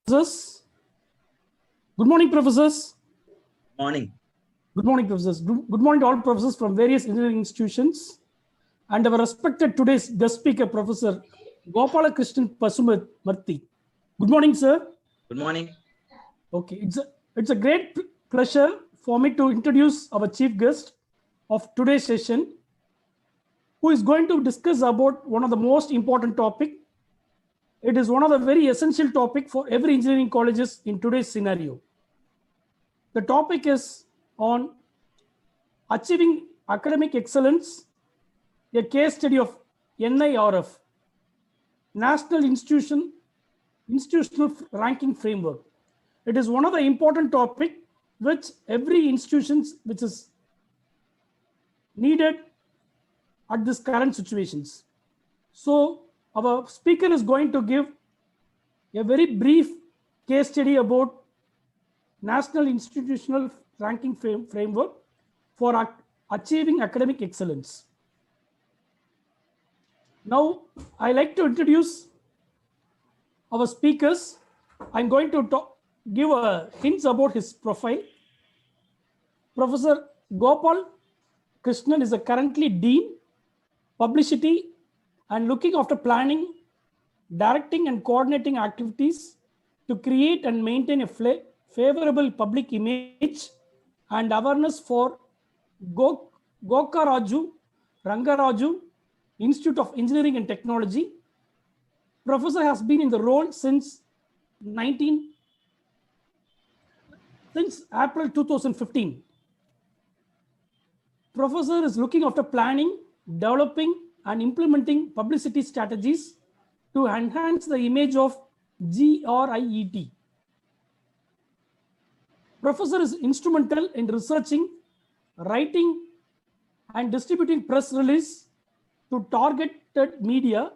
Professors. Good morning, professors. Morning. Good morning, professors. Good morning to all professors from various engineering institutions. And our respected today's guest speaker, Professor Gopalakrishnan Pasumarthy. Good morning, sir. Good morning. Okay, it's a great pleasure for me to introduce our chief guest of today's session, who is going to discuss about one of the most important topic. It is one of the very essential topic for every engineering colleges in today's scenario. The topic is on achieving academic excellence, a case study of NIRF, National Institutional Ranking Framework. It is one of the important topic which every institution which is needed at this current situations. So our speaker is going to give a very brief case study about National Institutional Ranking Framework for achieving academic excellence. Now, I like to introduce our speakers. I'm going to give a hints about his profile. Professor Gopal Krishnan is a currently Dean, Publicity, and looking after planning, directing and coordinating activities to create and maintain a favorable public image and awareness for Gokaraju Rangaraju Institute of Engineering and Technology. Professor has been in the role since April 2015. Professor is looking after planning, developing and implementing publicity strategies to enhance the image of GRIET. Professor is instrumental in researching, writing and distributing press release to targeted media,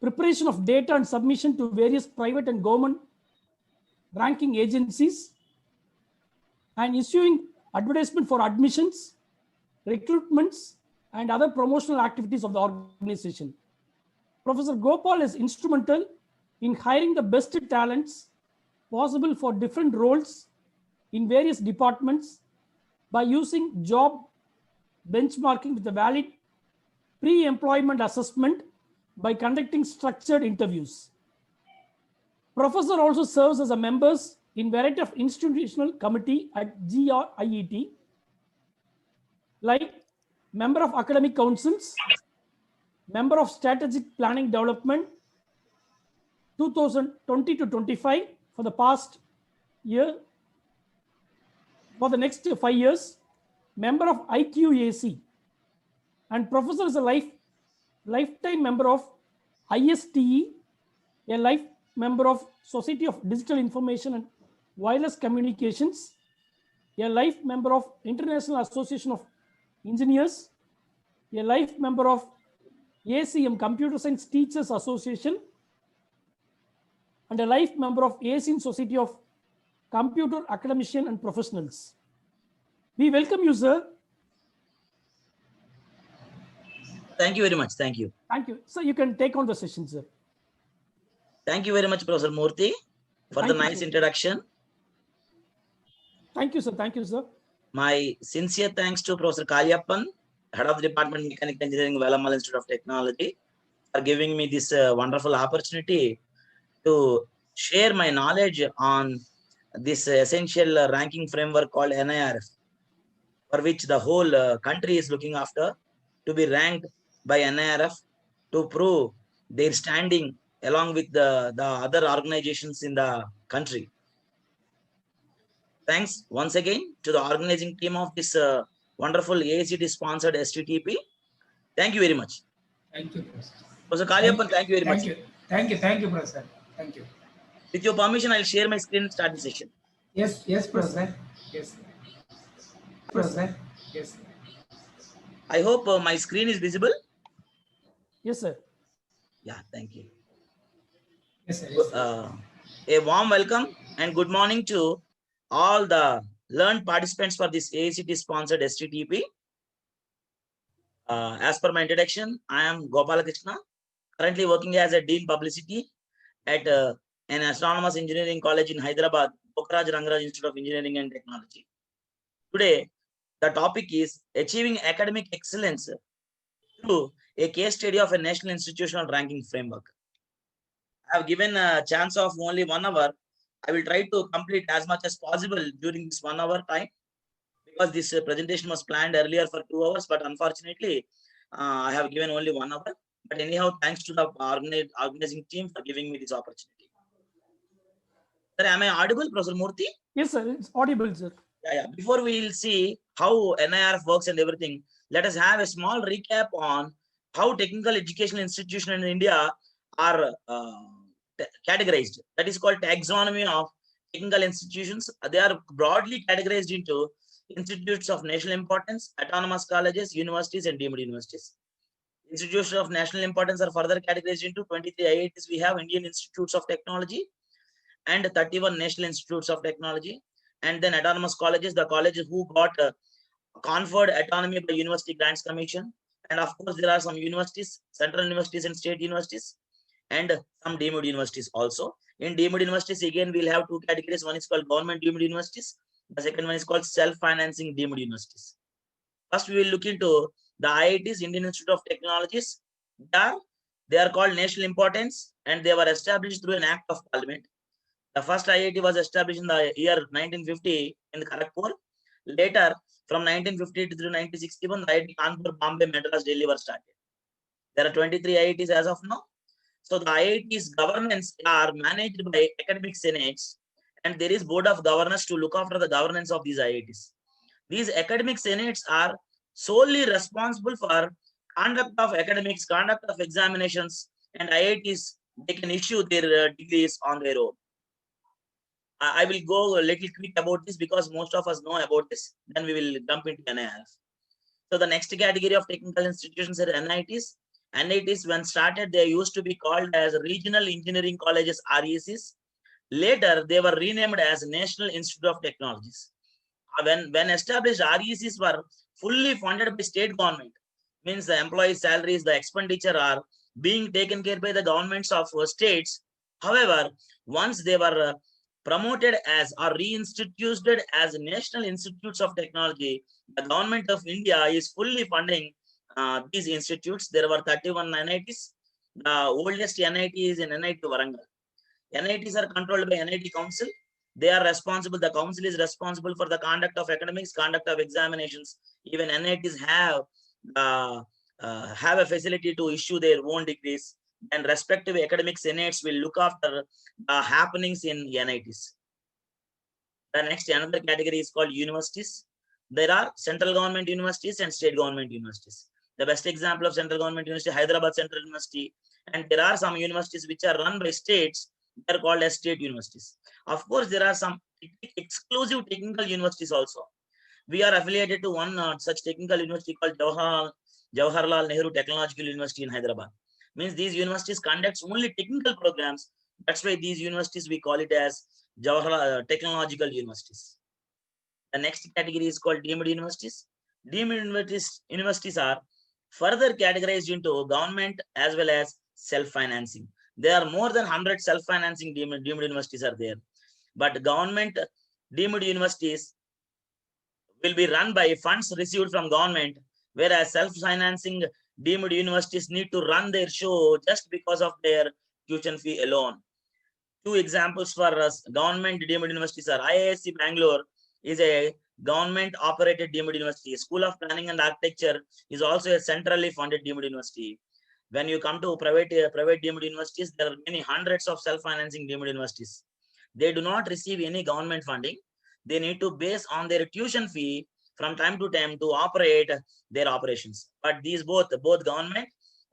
preparation of data and submission to various private and government ranking agencies, and issuing advertisement for admissions, recruitments, and other promotional activities of the organization. Professor Gopal is instrumental in hiring the best talents possible for different roles in various departments by using job benchmarking with a valid pre-employment assessment by conducting structured interviews. Professor also serves as a member in variety of institutional committee at GRIET, like member of academic councils, member of strategic planning development 2020 to 25 for the past year, for the next 5 years, member of IQAC, and professor is a lifetime member of ISTE, a life member of Society of Digital Information and Wireless Communications, a life member of International Association of Engineers, a life member of ACM Computer Science Teachers Association, and a life member of ASIAN Society of Computer Academician and Professionals. We welcome you, sir. Thank you very much. Thank you. Thank you. So you can take on the session, sir. Thank you very much, Professor Murthy, for the nice introduction. Thank you, sir. Thank you, sir. My sincere thanks to Professor Kaliyappan, Head of the Department of Mechanical Engineering, Velammal Institute of Technology, for giving me this wonderful opportunity to share my knowledge on this essential ranking framework called NIRF, for which the whole country is looking after, to be ranked by NIRF to prove their standing along with the other organizations in the country. Thanks once again to the organizing team of this wonderful AICTE sponsored STTP. Thank you very much. Thank you, Professor. Professor Kaliyappan, thank you very much. Thank you, Professor. Thank you. With your permission, I'll share my screen and start the session. Yes, Professor. Yes. Professor. Yes. I hope my screen is visible. Yes, sir. Yeah, thank you. Yes, sir. Yes, A warm welcome and good morning to all the learned participants for this AICTE sponsored STTP. As per my introduction, I am Gopalakrishna, currently working as a Dean Publicity at an autonomous engineering college in Hyderabad, Pokhraj Rangaraj Institute of Engineering and Technology. Today, the topic is achieving academic excellence through a case study of a national institutional ranking framework. I have given a chance of only 1 hour. I will try to complete as much as possible during this 1 hour time, because this presentation was planned earlier for 2 hours, but unfortunately, I have given only 1 hour. But anyhow, thanks to the organizing team for giving me this opportunity. Sir, am I audible, Professor Murthy? Yes, sir. It's audible, sir. Yeah. Before we will see how NIRF works and everything, let us have a small recap on how technical educational institutions in India are categorized. That is called taxonomy of technical institutions. They are broadly categorized into institutes of national importance, autonomous colleges, universities, and deemed universities. Institutes of national importance are further categorized into 23 IITs. We have Indian Institutes of Technology and 31 National Institutes of Technology. And then autonomous colleges, the colleges who got conferred autonomy by University Grants Commission. And of course, there are some universities, central universities and state universities, and some deemed universities also. In deemed universities, again, we'll have two categories. One is called government deemed universities. The second one is called self-financing deemed universities. First, we will look into the IITs, Indian Institute of Technologies. They are called national importance, and they were established through an act of parliament. The first IIT was established in the year 1950 in Kharagpur. Later, from 1950 to 1961, the IIT Kanpur, Bombay, Madras, Delhi were started. There are 23 IITs as of now. So the IIT's governance are managed by academic senates, and there is board of governors to look after the governance of these IITs. These academic senates are solely responsible for conduct of academics, conduct of examinations, and IITs, they can issue their degrees on their own. I will go a little quick about this because most of us know about this. Then we will jump into NIRF. So the next category of technical institutions are NITs. NITs, when started, they used to be called as Regional Engineering Colleges, RECs. Later, they were renamed as National Institute of Technologies. When established, RECs were fully funded by state government. Means the employees' salaries, the expenditure are being taken care by the governments of states. However, once they were promoted as or reinstituted as National Institutes of Technology, the government of India is fully funding these institutes. There were 31 NITs. The oldest NIT is in NIT Warangal. NITs are controlled by NIT Council. They are responsible. The council is responsible for the conduct of academics, conduct of examinations. Even NITs have a facility to issue their own degrees, and respective academic senates will look after happenings in NITs. The next, another category is called universities. There are central government universities and state government universities. The best example of central government university, Hyderabad Central University, and there are some universities which are run by states. They are called as state universities. Of course, there are some exclusive technical universities also. We are affiliated to one such technical university called Jawaharlal Nehru Technological University in Hyderabad. Means these universities conducts only technical programs. That's why these universities, we call it as Jawaharlal Technological Universities. The next category is called deemed universities. Deemed universities are further categorized into government as well as self-financing. There are more than 100 self-financing deemed universities are there. But government deemed universities will be run by funds received from government, whereas self-financing deemed universities need to run their show just because of their tuition fee alone. Two examples for us, government deemed universities are IISc Bangalore is a government operated deemed university. School of Planning and Architecture is also a centrally funded deemed university. When you come to private deemed universities, there are many hundreds of self-financing deemed universities. They do not receive any government funding. They need to base on their tuition fee from time to time to operate their operations. But these both government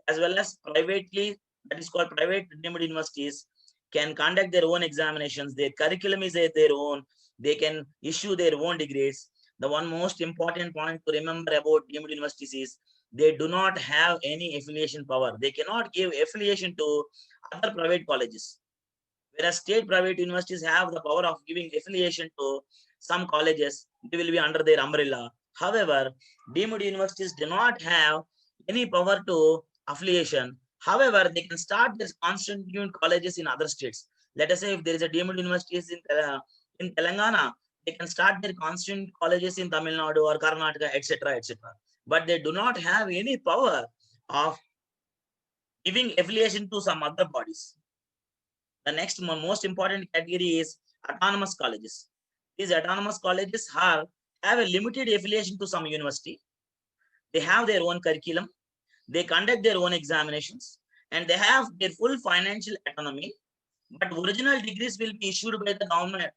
as well as privately, that is called private deemed universities, can conduct their own examinations. Their curriculum is their own. They can issue their own degrees. The one most important point to remember about deemed universities is they do not have any affiliation power. They cannot give affiliation to other private colleges. Whereas state private universities have the power of giving affiliation to some colleges, they will be under their umbrella. However, deemed universities do not have any power to affiliation. However, they can start their constituent colleges in other states. Let us say if there is a deemed universities in Telangana, they can start their constituent colleges in Tamil Nadu or Karnataka, etc., etc. But they do not have any power of giving affiliation to some other bodies. The next most important category is autonomous colleges. These autonomous colleges have a limited affiliation to some university. They have their own curriculum. They conduct their own examinations, and they have their full financial autonomy. But original degrees will be issued by the government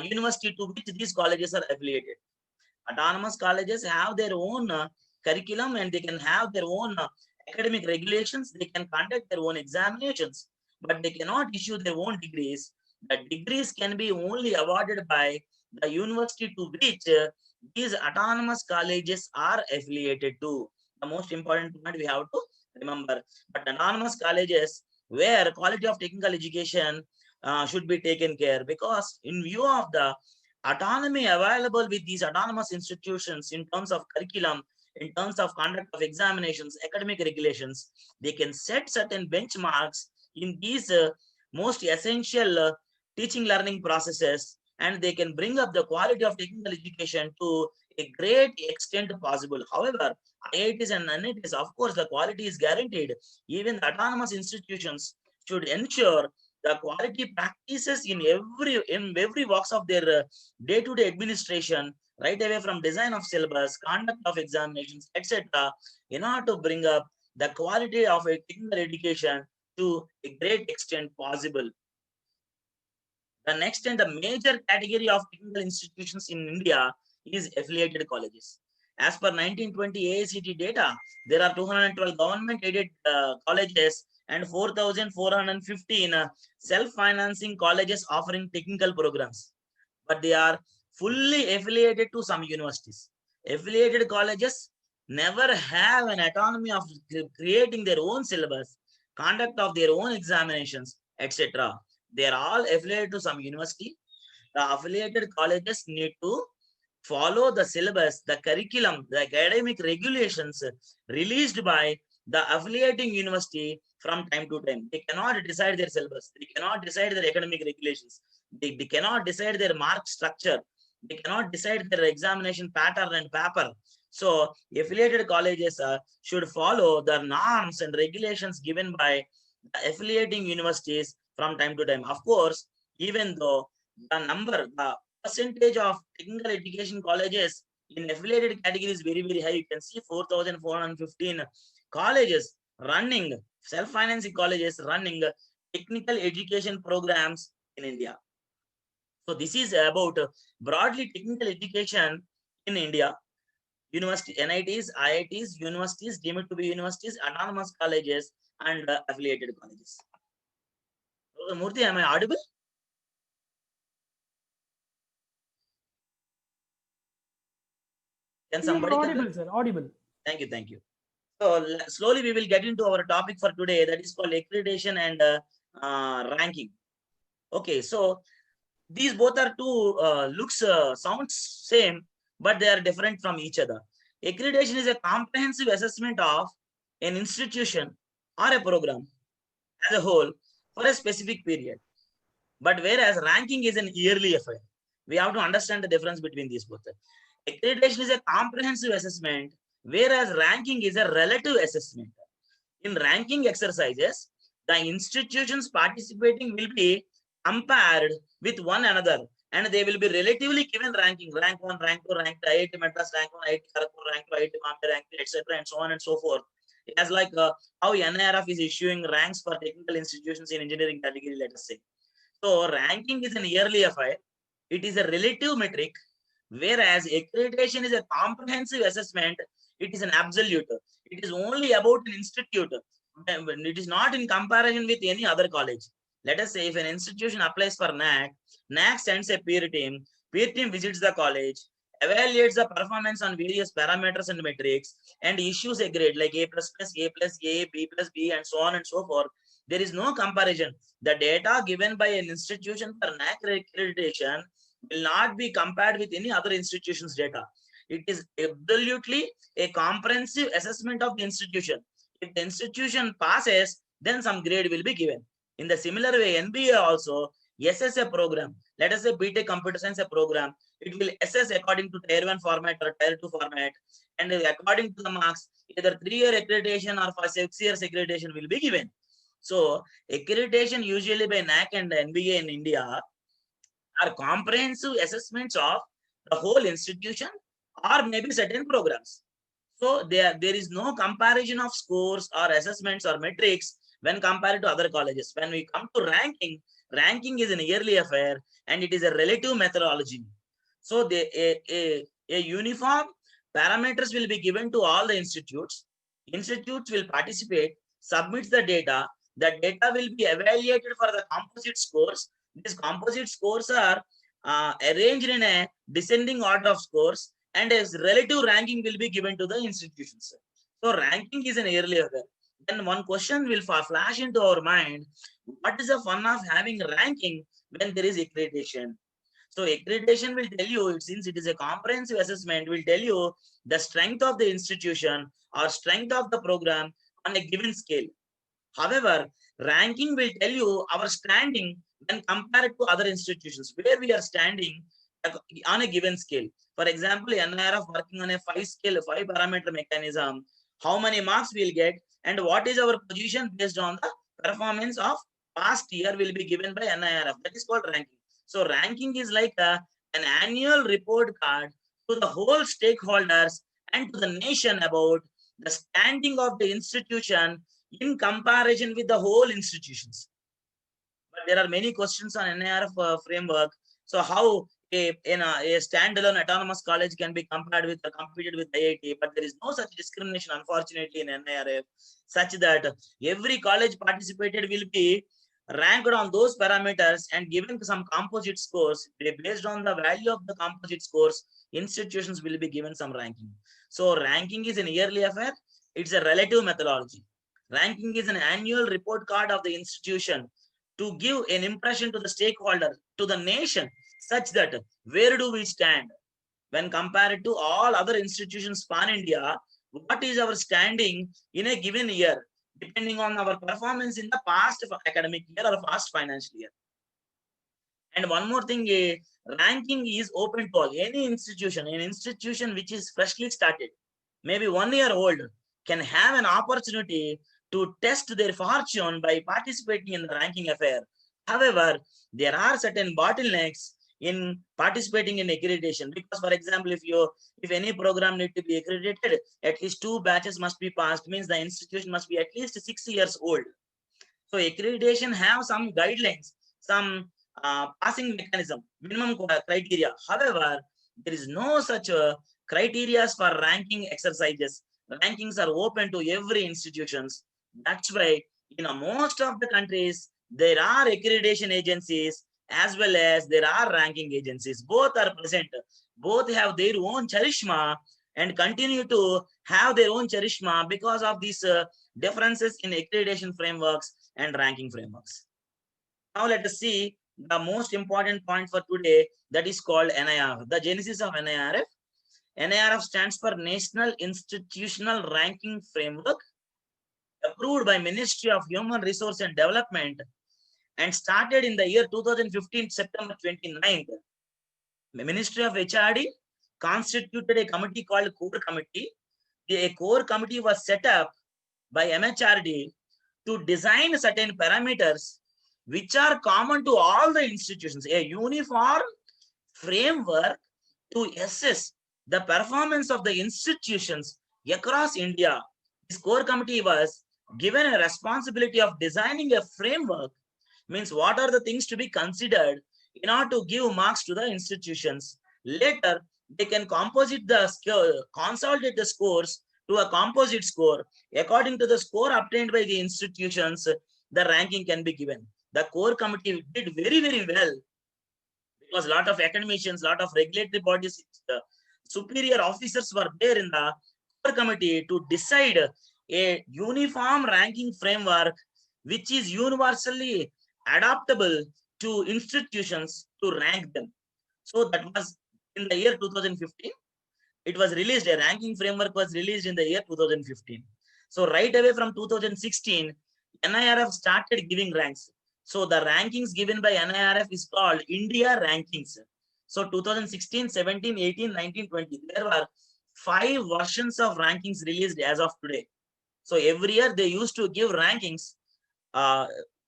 university to which these colleges are affiliated. Autonomous colleges have their own curriculum, and they can have their own academic regulations. They can conduct their own examinations, but they cannot issue their own degrees. The degrees can be only awarded by the university to which these autonomous colleges are affiliated to. The most important point we have to remember. But autonomous colleges where quality of technical education should be taken care, because in view of the autonomy available with these autonomous institutions in terms of curriculum, in terms of conduct of examinations, academic regulations, they can set certain benchmarks in these most essential teaching learning processes, and they can bring up the quality of technical education to a great extent possible. However, IITs and NITs, of course, the quality is guaranteed. Even the autonomous institutions should ensure the quality practices in every walks of their day-to-day administration, right away from design of syllabus, conduct of examinations, etc., in order to bring up the quality of a technical education to a great extent possible. The next and the major category of technical institutions in India is affiliated colleges. As per 1920 AICTE data, there are 212 government-aided colleges and 4,415 self-financing colleges offering technical programs. But they are fully affiliated to some universities. Affiliated colleges never have an autonomy of creating their own syllabus, conduct of their own examinations, etc. They are all affiliated to some university. The affiliated colleges need to follow the syllabus, the curriculum, the academic regulations released by the affiliating university from time to time. They cannot decide their syllabus. They cannot decide their academic regulations. They cannot decide their mark structure. They cannot decide their examination pattern and paper. So affiliated colleges should follow the norms and regulations given by the affiliating universities from time to time. Of course, even though the percentage of technical education colleges in affiliated category is very, very high. You can see 4,415 colleges running, self-financing colleges running technical education programs in India. So this is about broadly technical education in India. University, NITs, IITs, universities, deemed to be universities, autonomous colleges, and affiliated colleges. Murthy, am I audible? Can somebody audible, sir? Audible. Thank you, thank you. So slowly we will get into our topic for today, that is called accreditation and ranking. Okay, so these both are two sounds same, but they are different from each other. Accreditation is a comprehensive assessment of an institution or a program as a whole for a specific period. But whereas ranking is an yearly affair, we have to understand the difference between these both. Accreditation is a comprehensive assessment, whereas ranking is a relative assessment. In ranking exercises, the institutions participating will be compared with one another, and they will be relatively given ranking, rank 1, rank 2, rank 3, IIT Madras, rank 1, IIT Kharagpur, rank 2, IIT Bombay, rank 3, etc., and so on and so forth. As like how NIRF is issuing ranks for technical institutions in engineering category, let us say. So ranking is an yearly affair. It is a relative metric, whereas accreditation is a comprehensive assessment. It is an absolute. It is only about an institute. It is not in comparison with any other college. Let us say if an institution applies for NAC, NAC sends a peer team visits the college, evaluates the performance on various parameters and metrics, and issues a grade like A++, A+A, B+B, and so on and so forth. There is no comparison. The data given by an institution for NAC accreditation will not be compared with any other institution's data. It is absolutely a comprehensive assessment of the institution. If the institution passes, then some grade will be given. In the similar way, NBA also assess a program. Let us say BTech Computer Science a program. It will assess according to Tier 1 format or Tier 2 format, and according to the marks, either 3-year accreditation or for 6 years accreditation will be given. So accreditation usually by NAC and NBA in India are comprehensive assessments of the whole institution or maybe certain programs. So there is no comparison of scores or assessments or metrics when compared to other colleges. When we come to ranking, ranking is an yearly affair and it is a relative methodology. So a uniform parameters will be given to all the institutes. Institutes will participate, submit the data. The data will be evaluated for the composite scores. These composite scores are arranged in a descending order of scores, and a relative ranking will be given to the institutions. So ranking is an yearly affair. Then one question will flash into our mind: what is the fun of having ranking when there is accreditation? So accreditation will tell you, since it is a comprehensive assessment, will tell you the strength of the institution or strength of the program on a given scale. However, ranking will tell you our standing when compared to other institutions, where we are standing on a given scale. For example, NIRF working on a 5 parameter mechanism, how many marks we'll get and what is our position based on the performance of past year will be given by NIRF. That is called ranking. So ranking is like an annual report card to the whole stakeholders and to the nation about the standing of the institution in comparison with the whole institutions. But there are many questions on NIRF framework. So how a standalone autonomous college can be compared with or competed with IIT, but there is no such discrimination, unfortunately, in NIRF, such that every college participated will be ranked on those parameters and given some composite scores. Based on the value of the composite scores, institutions will be given some ranking. So ranking is an yearly affair. It's a relative methodology. Ranking is an annual report card of the institution to give an impression to the stakeholder, to the nation, such that where do we stand when compared to all other institutions pan India, what is our standing in a given year, depending on our performance in the past academic year or past financial year. And one more thing, ranking is open to all. Any institution, an institution which is freshly started, maybe 1 year old, can have an opportunity to test their fortune by participating in the ranking affair. However, there are certain bottlenecks in participating in accreditation, because, for example, if any program need to be accredited, at least 2 batches must be passed, means the institution must be at least 6 years old. So accreditation have some guidelines, some passing mechanism, minimum criteria. However, there is no such criteria for ranking exercises. Rankings are open to every institutions. That's why in most of the countries, there are accreditation agencies as well as there are ranking agencies. Both are present. Both have their own charisma and continue to have their own charisma because of these differences in accreditation frameworks and ranking frameworks. Now let us see the most important point for today, that is called NIRF. The genesis of NIRF. NIRF stands for National Institutional Ranking Framework, approved by Ministry of Human Resource and Development and started in the year 2015, September 29th. The Ministry of HRD constituted a committee called Core Committee. A core committee was set up by MHRD to design certain parameters which are common to all the institutions, a uniform framework to assess the performance of the institutions across India. This core committee was given a responsibility of designing a framework, means what are the things to be considered in order to give marks to the institutions. Later, they can consolidate the scores to a composite score. According to the score obtained by the institutions, the ranking can be given. The core committee did very, very well because a lot of academicians, a lot of regulatory bodies, superior officers were there in the core committee to decide a uniform ranking framework which is universally adaptable to institutions to rank them. So that was in the year 2015. It was released, a ranking framework was released in the year 2015. So right away from 2016, NIRF started giving ranks. So the rankings given by NIRF is called India rankings. So 2016, 17, 18, 19, 20. There were 5 versions of rankings released as of today. So every year they used to give rankings.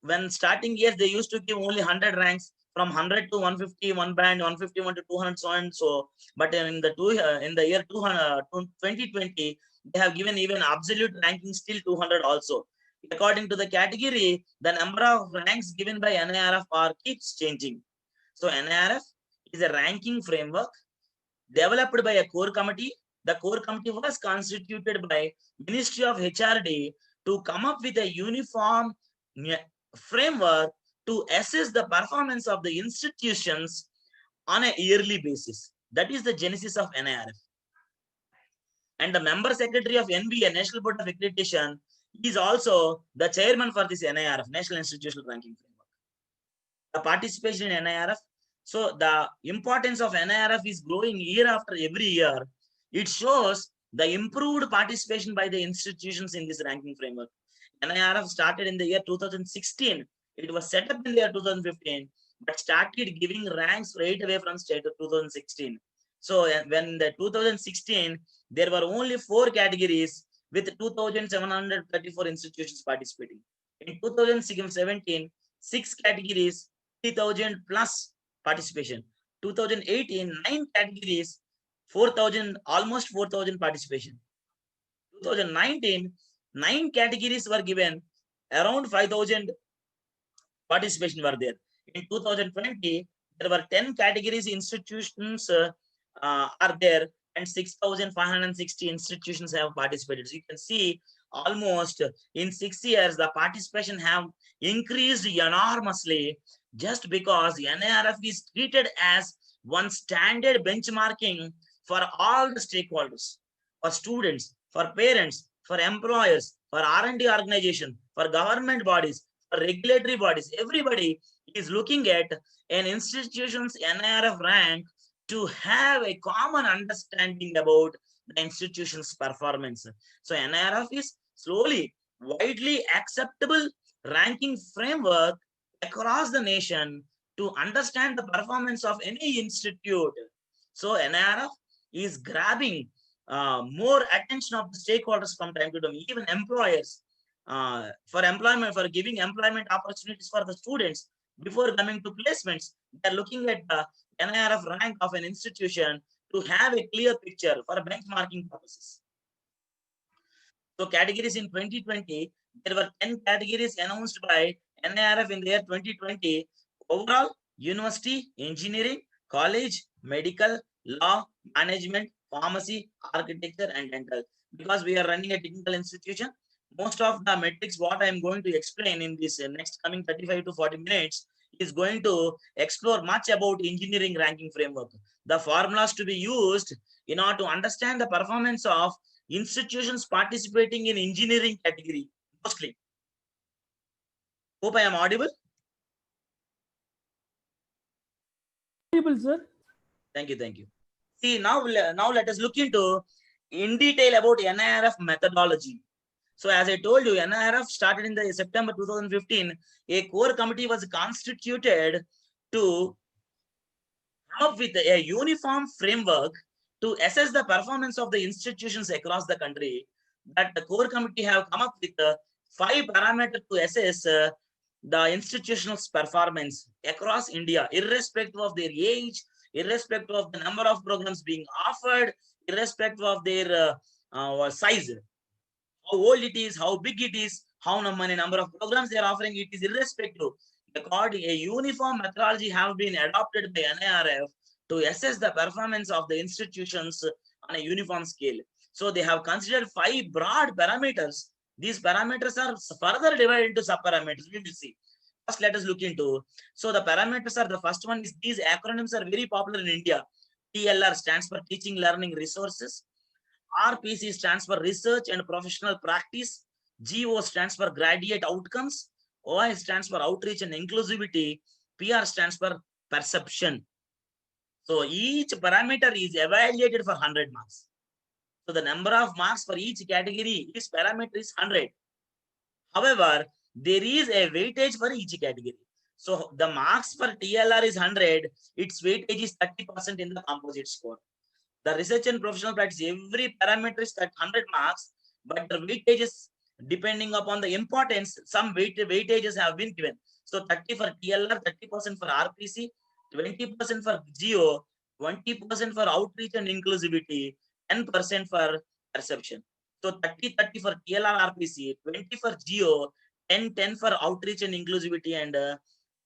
When starting years, they used to give only 100 ranks, from 100 to 150, one band, 151 to 200, so on. So, but in the year 2020, they have given even absolute rankings till 200 also. According to the category, the number of ranks given by NIRF keeps changing. So NIRF is a ranking framework developed by a core committee. The core committee was constituted by Ministry of HRD to come up with a uniform framework to assess the performance of the institutions on a yearly basis. That is the genesis of NIRF. And the member secretary of NBA, National Board of Accreditation, is also the chairman for this NIRF, National Institutional Ranking Framework. The participation in NIRF. So the importance of NIRF is growing year after every year. It shows the improved participation by the institutions in this ranking framework. NIRF started in the year 2016. It was set up in the year 2015, but started giving ranks right away from state of 2016. So when the 2016, there were only 4 categories with 2,734 institutions participating. In 2017, 6 categories, 3,000 plus participation. 2018, 9 categories, 4,000, almost 4,000 participation. 2019, 9 categories were given, around 5,000 participation were there. In 2020, there were 10 categories institutions are there, and 6,560 institutions have participated. So you can see almost in 6 years, the participation have increased enormously, just because NIRF is treated as one standard benchmarking for all the stakeholders, for students, for parents, for employers, for R&D organization, for government bodies, for regulatory bodies. Everybody is looking at an institution's NIRF rank to have a common understanding about the institution's performance. So NIRF is slowly widely acceptable ranking framework across the nation to understand the performance of any institute. So NIRF is grabbing more attention of the stakeholders from time to time, even employers, for employment, for giving employment opportunities for the students. Before coming to placements, they are looking at the NIRF rank of an institution to have a clear picture for benchmarking purposes. So categories in 2020, there were 10 categories announced by NIRF in the year 2020. Overall, university, engineering, college, medical, law, management, pharmacy, architecture, and dental. Because we are running a technical institution, most of the metrics what I am going to explain in this next coming 35 to 40 minutes is going to explore much about engineering ranking framework. The formulas to be used in order to understand the performance of institutions participating in engineering category mostly. Hope I am audible. Audible, sir. Thank you, thank you. See, now let us look into in detail about NIRF methodology. So as I told you, NIRF started in the September 2015. A core committee was constituted to come up with a uniform framework to assess the performance of the institutions across the country. That the core committee have come up with 5 parameters to assess the institution's performance across India, irrespective of their age, irrespective of the number of programs being offered, irrespective of their size, how old it is, how big it is, how many number of programs they are offering, it is irrespective. According a uniform methodology have been adopted by NIRF to assess the performance of the institutions on a uniform scale. So they have considered 5 broad parameters. These parameters are further divided into sub-parameters. We will see. First, let us look into. So the parameters are, the first one is, these acronyms are very popular in India. TLR stands for Teaching Learning Resources. RPC stands for Research and Professional Practice. GO stands for Graduate Outcomes. OI stands for Outreach and Inclusivity. PR stands for Perception. So each parameter is evaluated for 100 marks. So the number of marks for each category, each parameter is 100. However, there is a weightage for each category. So the marks for TLR is 100, its weightage is 30% in the composite score. The research and professional practice, every parameter is at 100 marks, but the weightages, depending upon the importance, some weightages have been given. So 30 for TLR, 30% for RPC, 20% for Geo, 20% for outreach and inclusivity, 10% for perception. So 30 for TLR RPC, 20 for Geo, 10 for outreach and inclusivity, and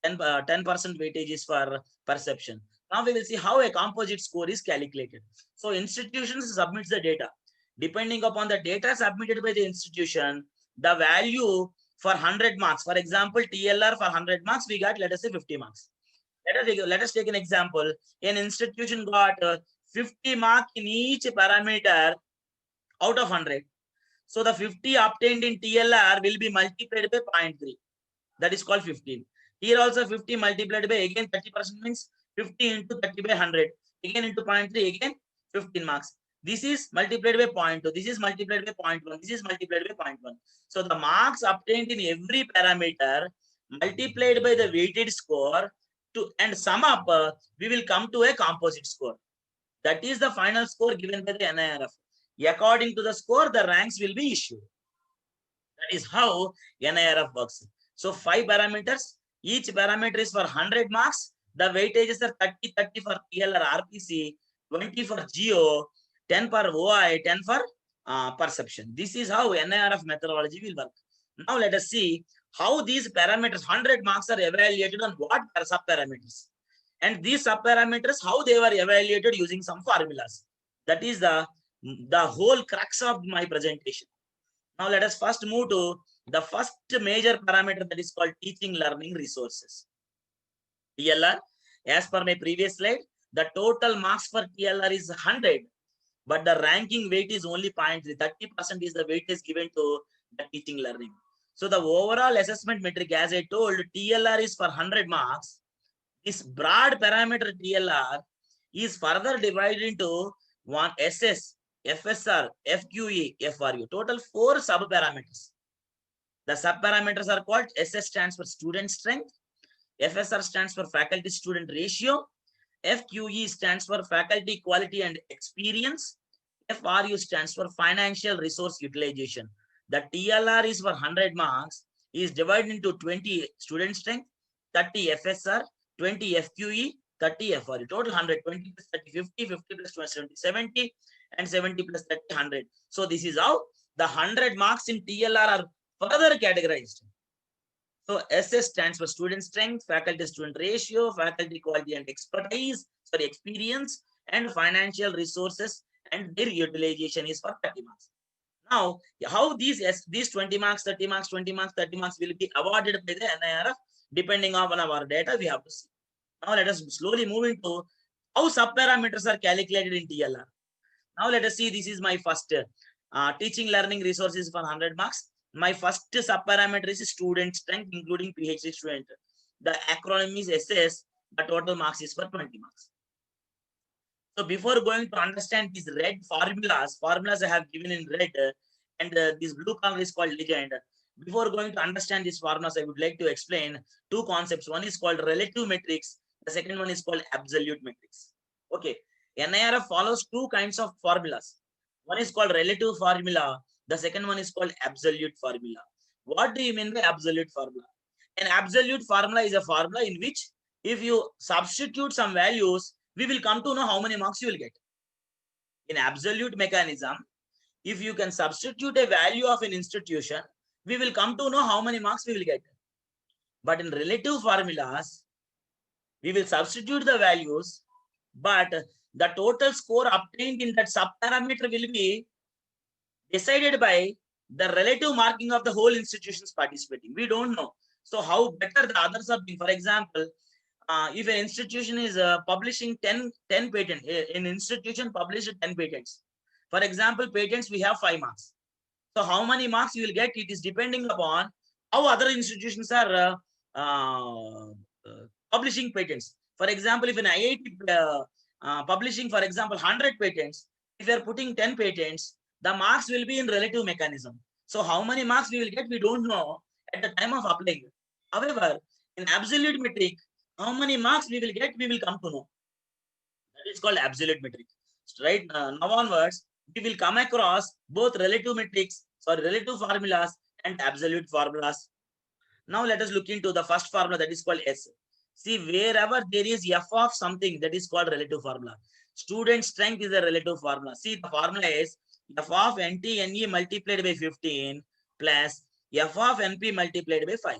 10% weightage is for perception. Now we will see how a composite score is calculated. So institutions submits the data. Depending upon the data submitted by the institution, the value for 100 marks, for example, TLR for 100 marks, we got, let us say, 50 marks. Let us take an example. An institution got 50 marks in each parameter out of 100. So the 50 obtained in TLR will be multiplied by 0.3. That is called 15. Here also 50 multiplied by, again 30% means 50 into 30 by 100. Again into 0.3, again 15 marks. This is multiplied by 0.2. This is multiplied by 0.1. This is multiplied by 0.1. So the marks obtained in every parameter multiplied by the weighted score and sum up, we will come to a composite score. That is the final score given by the NIRF. According to the score, the ranks will be issued. That is how NIRF works. So 5 parameters. Each parameter is for 100 marks. The weightages are 30 for TLR RPC, 20 for Geo, 10 for OI, 10 for perception. This is how NIRF methodology will work. Now let us see how these parameters, 100 marks, are evaluated on what sub-parameters. And these sub-parameters, how they were evaluated using some formulas. That is the whole crux of my presentation. Now let us first move to the first major parameter, that is called teaching learning resources. TLR, as per my previous slide, the total marks for TLR is 100, but the ranking weight is only 0.3. 30% is the weight is given to the teaching learning. So the overall assessment metric, as I told, TLR is for 100 marks. This broad parameter TLR is further divided into one SS, FSR, FQE, FRU. Total 4 sub-parameters. The sub-parameters are called: SS stands for student strength, FSR stands for faculty student ratio, FQE stands for faculty quality and experience, FRU stands for financial resource utilization. The TLR is for 100 marks, is divided into 20 student strength, 30 FSR, 20 FQE, 30 FRU. Total 100, 20 plus 30, 50, 50 plus 20, 70, 70, and 70 plus 30, 100. So this is how the 100 marks in TLR are further categorized. So SS stands for student strength, faculty student ratio, faculty quality and experience, and financial resources, and their utilization is for 30 marks. Now, how these 20 marks, 30 marks, 20 marks, 30 marks will be awarded by the NIRF depending on our data, we have to see. Now let us slowly move into how sub-parameters are calculated in TLR. Now let us see, this is my first teaching learning resources for 100 marks. My first sub-parameter is student strength, including PhD student. The acronym is SS. The total marks is for 20 marks. So before going to understand these red formulas I have given in red, and this blue color is called legend. Before going to understand these formulas, I would like to explain 2 concepts. One is called relative metrics. The second one is called absolute metrics. Okay. NIRF follows 2 kinds of formulas. One is called relative formula. The second one is called absolute formula. What do you mean by absolute formula? An absolute formula is a formula in which if you substitute some values, we will come to know how many marks you will get. In absolute mechanism, if you can substitute a value of an institution, we will come to know how many marks we will get. But in relative formulas, we will substitute the values, but the total score obtained in that sub-parameter will be decided by the relative marking of the whole institutions participating. We don't know. So how better the others are being. For example, if an institution is publishing 10 patents, an institution published 10 patents. For example, patents, we have 5 marks. So how many marks you will get, it is depending upon how other institutions are publishing patents. For example, if an IIT publishing, for example, 100 patents, if you are putting 10 patents, the marks will be in relative mechanism. So how many marks we will get, we don't know at the time of applying. However, In absolute metric, how many marks we will get, we will come to know. That is called absolute metric. Right now onwards, we will come across both relative metrics, relative formulas and absolute formulas. Now let us look into the first formula, that is called S. See, wherever there is F of something, that is called relative formula. Student strength is a relative formula. See, the formula is F of NT-NE multiplied by 15 plus F of NP multiplied by 5.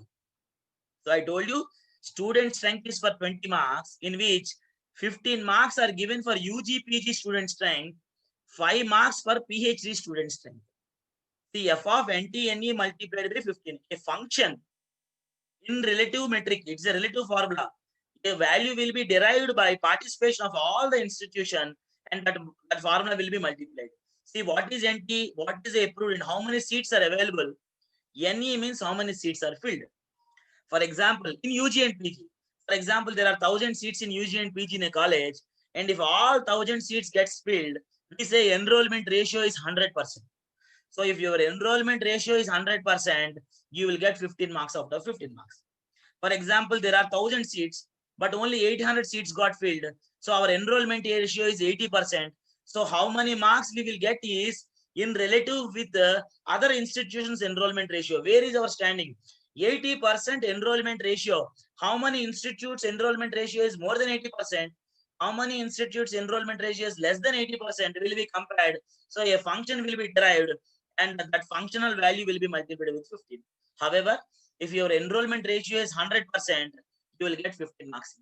So I told you, student strength is for 20 marks, in which 15 marks are given for UG, PG student strength, 5 marks for PhD student strength. See, F of NT-NE multiplied by 15, a function in relative metric, it's a relative formula. A value will be derived by participation of all the institution, and that formula will be multiplied. See, what is NT, what is approved, and how many seats are available. NE means how many seats are filled. For example, in UG and PG, for example, there are 1,000 seats in UG and PG in a college, and if all 1,000 seats gets filled, we say enrollment ratio is 100%. So if your enrollment ratio is 100%, you will get 15 marks out of 15 marks. For example, there are 1,000 seats, but only 800 seats got filled. So our enrollment ratio is 80%. So how many marks we will get is in relative with the other institutions' enrollment ratio. Where is our standing? 80% enrollment ratio. How many institutes enrollment ratio is more than 80%? How many institutes enrollment ratio is less than 80% will be compared. So a function will be derived, and that functional value will be multiplied with 15. However, if your enrollment ratio is 100%, you will get 15 marks.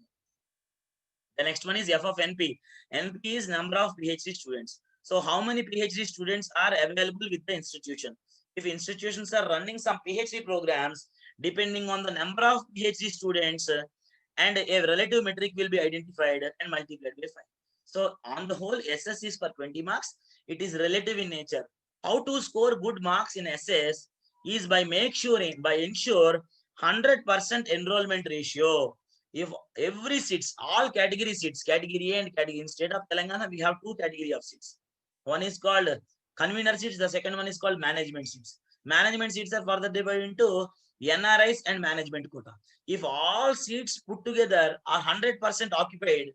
The next one is F of NP. NP is number of PhD students. So how many PhD students are available with the institution? If institutions are running some PhD programs, depending on the number of PhD students, and a relative metric will be identified and multiplied by 5. So on the whole, SS is for 20 marks. It is relative in nature. How to score good marks in SS is by ensure 100% enrollment ratio. If every seats, all category seats, category A and category, in state of Telangana, we have 2 category of seats. One is called convener seats, the second one is called management seats. Management seats are further divided into NRIs and management quota. If all seats put together are 100% occupied,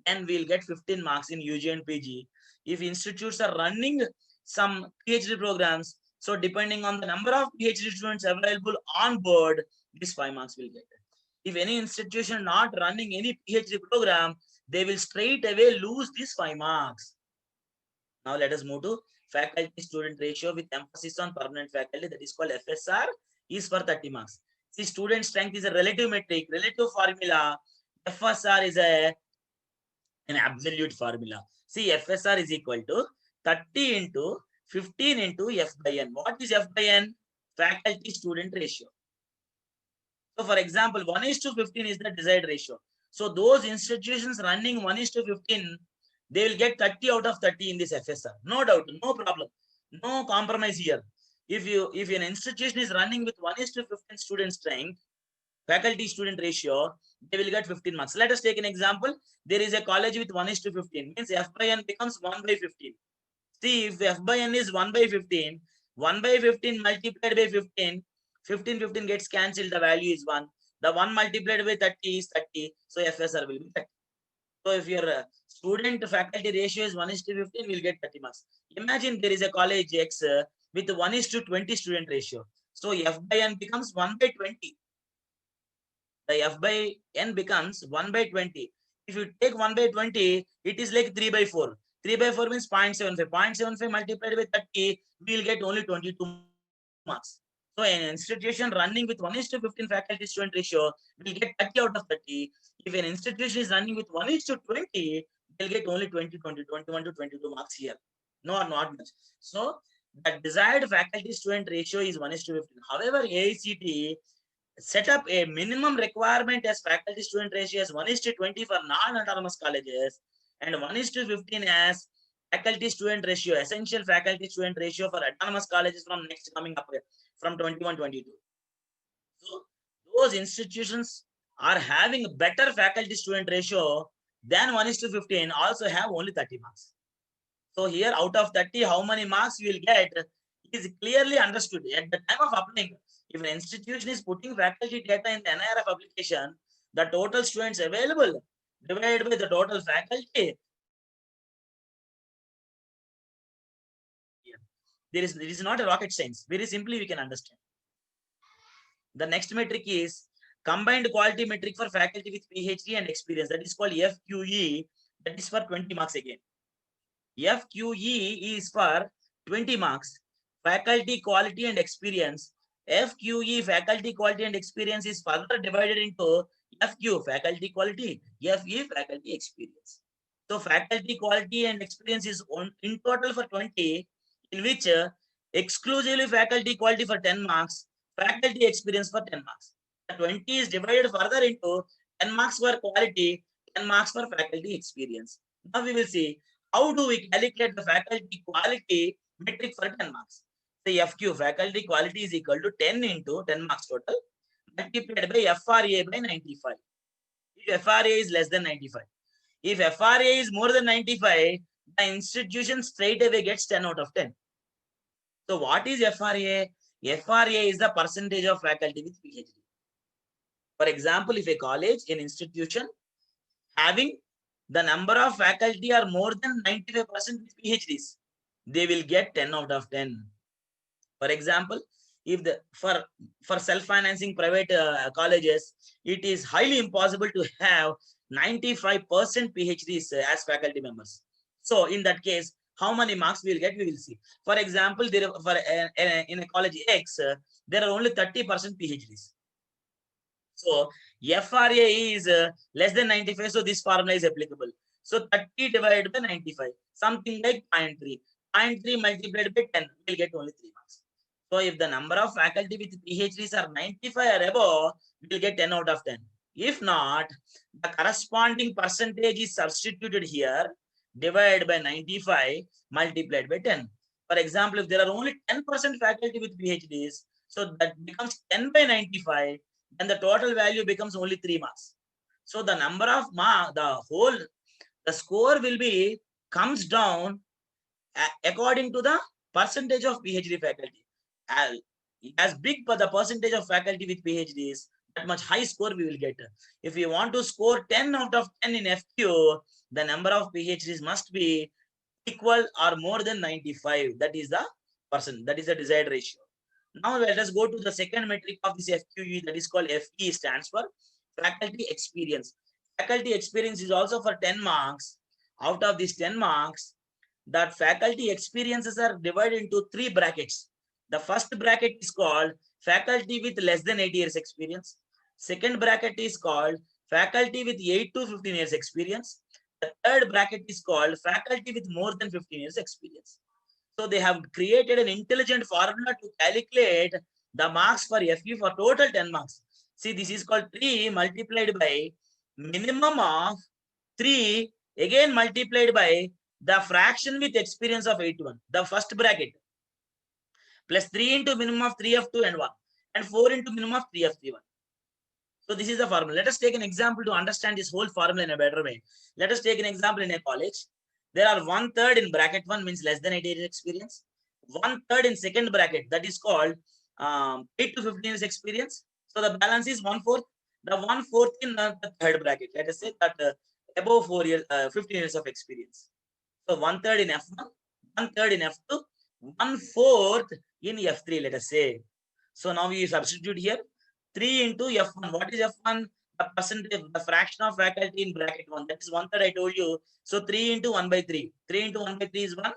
then we'll get 15 marks in UG and PG. If institutes are running some PhD programs, so depending on the number of PhD students available on board, these 5 marks will get. If any institution not running any PhD program, they will straight away lose these 5 marks. Now let us move to faculty student ratio with emphasis on permanent faculty, that is called FSR, is for 30 marks. See, student strength is a relative metric, relative formula. FSR is an absolute formula. See, FSR is equal to 30 into 15 into F by N. What is F by N? Faculty student ratio. So for example, 1:15 is the desired ratio. So those institutions running 1:15, they will get 30 out of 30 in this FSR. No doubt, no problem, no compromise here. If an institution is running with 1:15 student strength, faculty student ratio, they will get 15 marks. Let us take an example. There is a college with 1:15, means F by N becomes 1/15. See, if F by N is 1/15, 1/15 multiplied by 15, 15 gets cancelled, the value is 1. The 1 multiplied by 30 is 30. So FSR will be 30. So if your student faculty ratio is 1:15, we'll get 30 marks. Imagine there is a college X with 1:20 student ratio. So F by N becomes 1/20. The F by N becomes 1/20. If you take 1/20, it is like 3/4. 3/4 means 0.75. 0.75 multiplied by 30, we will get only 22 marks. So an institution running with 1:15 faculty student ratio will get 30 out of 30. If an institution is running with 1:20, they'll get only 21 to 22 marks here. No, not much. So the desired faculty student ratio is 1:15. However, AICTE set up a minimum requirement as faculty student ratio as 1:20 for non-autonomous colleges and 1:15 as faculty student ratio, essential faculty student ratio for autonomous colleges from next coming up from 21-22. So those institutions are having a better faculty student ratio than 1:15 also have only 30 marks. So here out of 30, how many marks you will get is clearly understood. At the time of applying, If an institution is putting faculty data in the NIRF application, the total students available divided by the total faculty. It is not a rocket science. Very simply we can understand. The next metric is combined quality metric for faculty with PhD and experience. That is called FQE. That is for 20 marks again. FQE is for 20 marks. Faculty quality and experience. FQE faculty quality and experience is further divided into FQ faculty quality, FE faculty experience. So faculty quality and experience is in total for 20, in which exclusively faculty quality for 10 marks, faculty experience for 10 marks. The 20 is divided further into 10 marks for quality, 10 marks for faculty experience. Now we will see how do we calculate the faculty quality metric for 10 marks. The FQ faculty quality is equal to 10 into 10 marks total multiplied by FRA by 95. If FRA is less than 95. If FRA is more than 95, the institution straight away gets 10 out of 10. So what is FRA? FRA is the percentage of faculty with PhD. For example, if a college, an institution having the number of faculty are more than 95% with PhDs, they will get 10 out of 10. For example, if the for self-financing private colleges, it is highly impossible to have 95% PhDs as faculty members. So in that case, how many marks we will get, we will see. For example, there for in a college X, there are only 30% PhDs. So FRA is less than 95, so this formula is applicable. So 30 divided by 95, something like 0.3. 0.3 multiplied by 10, we'll get only 3 marks. So if the number of faculty with PhDs are 95 or above, we'll get 10 out of 10. If not, the corresponding percentage is substituted here, divided by 95, multiplied by 10. For example, if there are only 10% faculty with PhDs, so that becomes 10 by 95, and the total value becomes only 3 marks. So the number of marks, the score will be, comes down according to the percentage of PhD faculty. As big the percentage of faculty with PhDs, that much high score we will get. If you want to score 10 out of 10 in FQ, the number of PhDs must be equal or more than 95. That is the that is the desired ratio. Now let us go to the second metric of this FQE, that is called FE, stands for faculty experience. Faculty experience is also for 10 marks. Out of these 10 marks, that faculty experiences are divided into 3 brackets. The first bracket is called faculty with less than 8 years experience. Second bracket is called faculty with 8 to 15 years experience. The third bracket is called faculty with more than 15 years experience. So they have created an intelligent formula to calculate the marks for FE for total 10 marks. See, this is called 3 multiplied by minimum of 3, again multiplied by the fraction with experience of 81, the first bracket, plus 3 into minimum of 3F2 and 1, and 4 into minimum of 3F3 1. So this is the formula. Let us take an example to understand this whole formula in a better way. Let us take an example in a college. There are 1/3 in bracket 1, means less than 8 years experience. 1/3 in second bracket, that is called 8 to 15 years experience. So the balance is 1/4. The 1/4 in the third bracket, let us say that above 4 years, 15 years of experience. So 1/3 in F1, 1/3 in F2, 1/4 in F3, let us say. So now we substitute here 3 into F1. What is F1? The percentage, the fraction of faculty in bracket 1. That is 1/3 I told you. So 3 into 1/3. 3 into 1/3 is 1.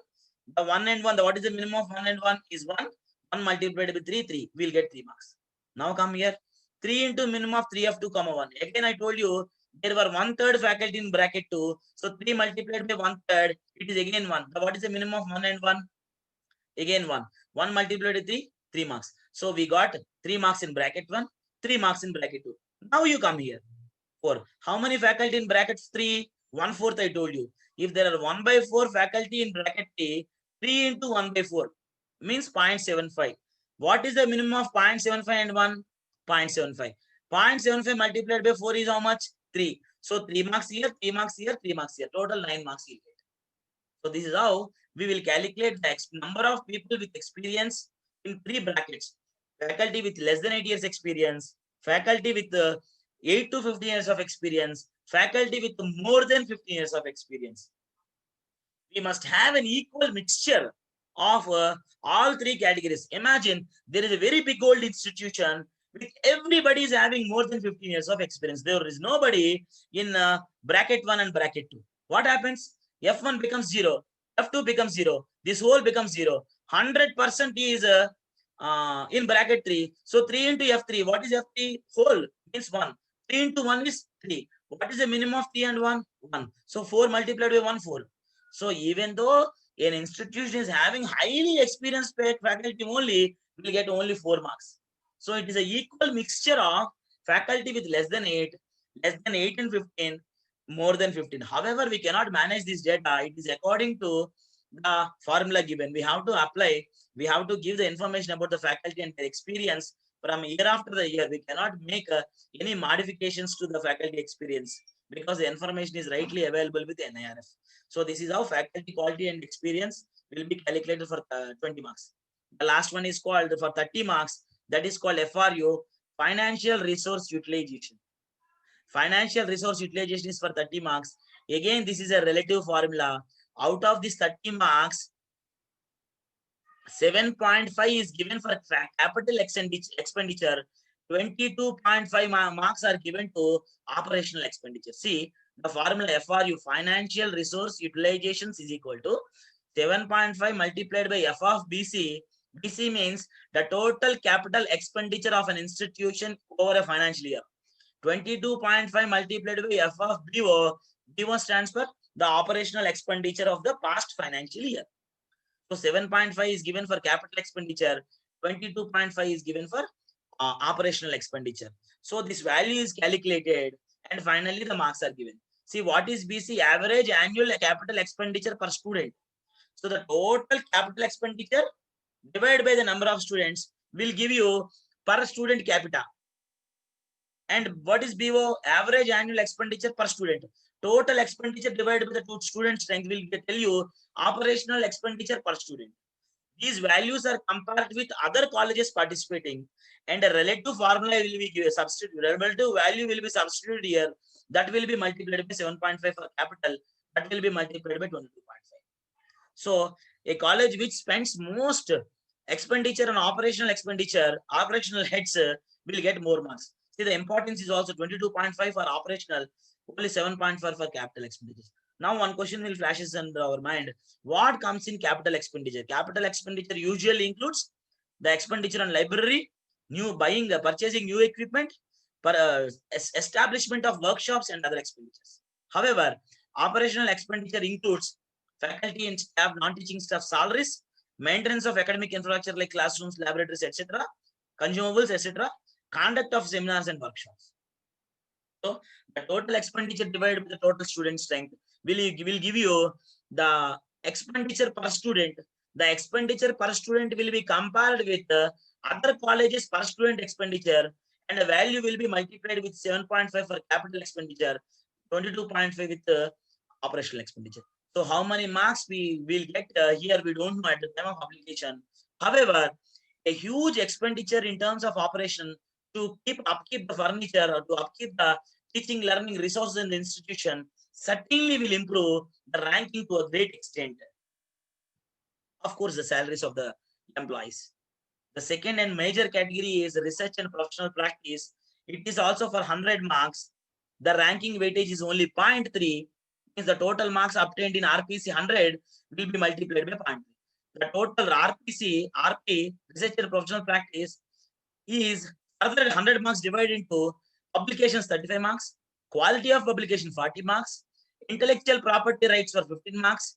The 1 and 1, what is the minimum of 1 and 1 is 1. 1 multiplied by 3, 3. We'll get 3 marks. Now come here. 3 into minimum of 3F2, 1. Again, I told you there were 1/3 faculty in bracket 2. So 3 multiplied by 1/3, it is again 1. What is the minimum of 1 and 1? Again 1. 1 multiplied by 3, 3 marks. So we got 3 marks in bracket 1, 3 marks in bracket 2. Now you come here. 4. How many faculty in bracket 3? 1/4 I told you. If there are 1/4 faculty in bracket 3 into 1/4 means 0.75. What is the minimum of 0.75 and 1? 0.75. 0.75 multiplied by 4 is how much? 3. So 3 marks here, 3 marks here, 3 marks here. Total 9 marks you get. So this is how we will calculate the number of people with experience in 3 brackets. faculty with less than 8 years experience, faculty with 8 to 15 years of experience, faculty with more than 15 years of experience. We must have an equal mixture of all three categories. Imagine there is a very big old institution with everybody is having more than 15 years of experience. There is nobody in bracket 1 and bracket 2. What happens? F1 becomes 0, F2 becomes 0, this whole becomes 0. 100% is in bracket 3. So 3 into F3, what is F3? Whole means 1. 3 into 1 is 3. What is the minimum of 3 and 1? 1. So 4 multiplied by 1, 4. So even though an institution is having highly experienced faculty only, will get only 4 marks. So it is an equal mixture of faculty with less than 8 and 15, more than 15. However, we cannot manage this data. It is according to the formula given. We have to apply, we have to give the information about the faculty and their experience from year after the year. We cannot make any modifications to the faculty experience because the information is rightly available with NIRF. So this is how faculty quality and experience will be calculated for 20 marks. The last one is called for 30 marks. That is called FRU, financial resource utilization. Financial resource utilization is for 30 marks. Again, this is a relative formula. Out of this 30 marks, 7.5 is given for capital expenditure. 22.5 marks are given to operational expenditure. See, the formula FRU, financial resource utilizations, is equal to 7.5 multiplied by F of BC. BC means the total capital expenditure of an institution over a financial year. 22.5 multiplied by F of BO. BO stands for the operational expenditure of the past financial year. So 7.5 is given for capital expenditure. 22.5 is given for operational expenditure. So this value is calculated and finally the marks are given. See, what is BC? Average annual capital expenditure per student. So the total capital expenditure divided by the number of students will give you per student capita. And what is BO? Average annual expenditure per student. Total expenditure divided by the student strength will tell you operational expenditure per student. These values are compared with other colleges participating, and a relative formula will be given. Relative value will be substituted here. That will be multiplied by 7.5 for capital. That will be multiplied by 22.5. So a college which spends most expenditure on operational expenditure, operational heads will get more marks. See, the importance is also 22.5 for operational, only 7.5 for capital expenditure. Now one question will flashes under our mind. What comes in capital expenditure? Capital expenditure usually includes the expenditure on library, purchasing new equipment, establishment of workshops and other expenditures. However, operational expenditure includes faculty and staff, non-teaching staff salaries, maintenance of academic infrastructure like classrooms, laboratories, etc., consumables, etc., conduct of seminars and workshops. So the total expenditure divided by the total student strength will give you the expenditure per student. The expenditure per student will be compared with other colleges per student expenditure, and the value will be multiplied with 7.5 for capital expenditure, 22.5 with operational expenditure. So how many marks we will get here, we don't know at the time of application. However, a huge expenditure in terms of operation to upkeep the furniture or to upkeep the teaching learning resources in the institution certainly will improve the ranking to a great extent. Of course, the salaries of the employees. The second and major category is research and professional practice. It is also for 100 marks. The ranking weightage is only 0.3. Means the total marks obtained in RPC 100 will be multiplied by 0.3. The total RP, research and professional practice, is further 100 marks divided into publications 35 marks, quality of publication 40 marks, intellectual property rights for 15 marks,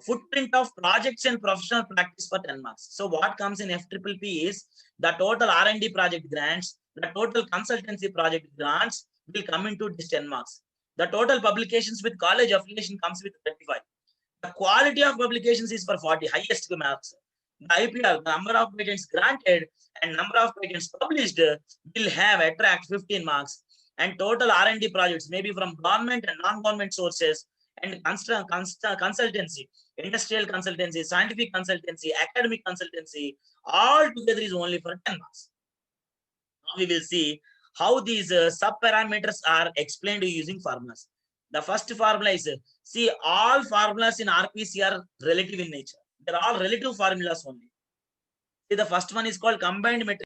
footprint of projects and professional practice for 10 marks. So what comes in FPPP is the total R&D project grants, the total consultancy project grants will come into this 10 marks. The total publications with college affiliation comes with 35. The quality of publications is for 40, highest marks. The IPR, the number of patents granted and number of patents published will attract 15 marks. And total R&D projects may be from government and non-government sources and consultancy industrial consultancy, scientific consultancy, academic consultancy, all together is only for 10 marks. Now we will see how these sub-parameters are explained using formulas. The first formula is, see, all formulas in RPC are relative in nature. They're all relative formulas only. See, the first one is called combined metric